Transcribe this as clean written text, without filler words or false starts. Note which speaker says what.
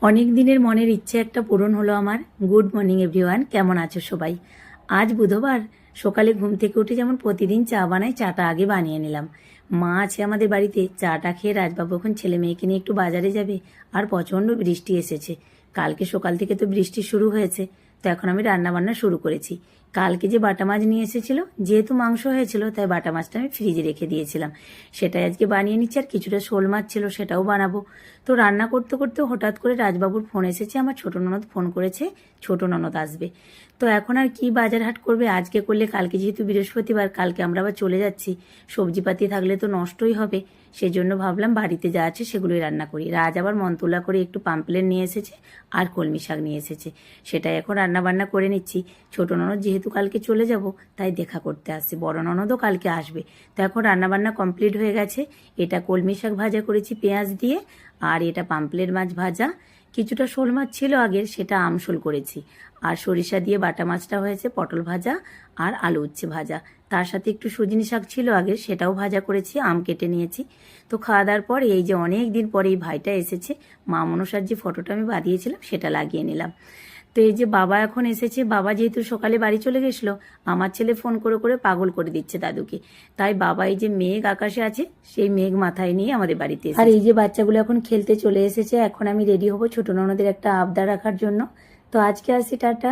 Speaker 1: অনেক দিনের মনের ইচ্ছে একটা পূরণ হলো আমার। গুড মর্নিং এভরিওয়ান, কেমন আছো সবাই? আজ বুধবার, সকালে ঘুম থেকে উঠে যেমন প্রতিদিন চা বানাই, চাটা আগে বানিয়ে নিলাম। মা আছে আমাদের বাড়িতে, চাটা খেয়ে রাজবাবু এখন ছেলে মেয়েকে নিয়ে একটু বাজারে যাবে। আর প্রচণ্ড বৃষ্টি এসেছে, কালকে সকাল থেকে তো বৃষ্টি শুরু হয়েছে। তো এখন আমি রান্না বান্না শুরু করেছি। কালকে যে বাটা মাছ নিয়ে এসেছিল, যেহেতু মাংস হয়েছিল তাই বাটা মাছটা আমি ফ্রিজে রেখে দিয়েছিলাম, সেটাই আজকে বানিয়ে নিচ্ছি। আর কিছুটা শোল মাছ ছিল, সেটাও বানাবো। তো রান্না করতে করতে হঠাৎ করে রাজবাবুর ফোন এসেছে, আমার ছোট ননদ ফোন করেছে, ছোট ননদ আসবে। তো এখন আর কি বাজার হাট করবে, আজকে করলে কালকে যেহেতু বৃহস্পতিবার, কালকে আমরা আবার চলে যাচ্ছি, সবজিপাতি থাকলে তো নষ্টই হবে। সেজন্য ভাবলাম বাড়িতে যা আছে সেগুলোই রান্না করি। রাজ আবার মনতুলা করে একটু পাম্পলেট নিয়ে এসেছে আর কলমি শাক নিয়ে এসেছে, সেটাই এখন রান্না বান্না করে নিচ্ছি। ছোট ননদ যেহেতু কালকে চলে যাব, তাই দেখা করতে আসছে। বড় ননদও কালকে আসবে। তো এখন রান্না বান্না কমপ্লিট হয়ে গেছে। এটা কলমি শাক ভাজা করেছি পেঁয়াজ দিয়ে, আর এটা পাম্পলেট মাছ ভাজা। কিছুটা শোল মাছ ছিল আগের, সেটা আমশোল করেছি। আর সরিষা দিয়ে বাটা মাছটা হয়েছে, পটল ভাজা আর আলু উচ্ছে ভাজা। তার সাথে একটু সজনি শাক ছিল আগের, সেটাও ভাজা করেছি, আম কেটে নিয়েছি। তো খাওয়া দাওয়ার পর এই যে অনেক দিন পরে এই ভাইটা এসেছে, মা মনসার যে ফটোটা আমি বাঁধিয়েছিলাম সেটা লাগিয়ে নিলাম। তো এই যে বাবা এখন এসেছে, বাবা যেহেতু সকালে বাড়ি চলে গেছিলো, আমার ছেলে ফোন করে করে পাগল করে দিচ্ছে দাদুকে। তাই বাবা এই যে মেঘ আকাশে আছে, সেই মেঘ মাথায় নিয়ে আমাদের বাড়িতে এসেছে। আর এই যে বাচ্চাগুলো এখন খেলতে চলে এসেছে। এখন আমি রেডি হব ছোট ননদের একটা আবদার রাখার জন্য। তো আজকে আসি, টাটা।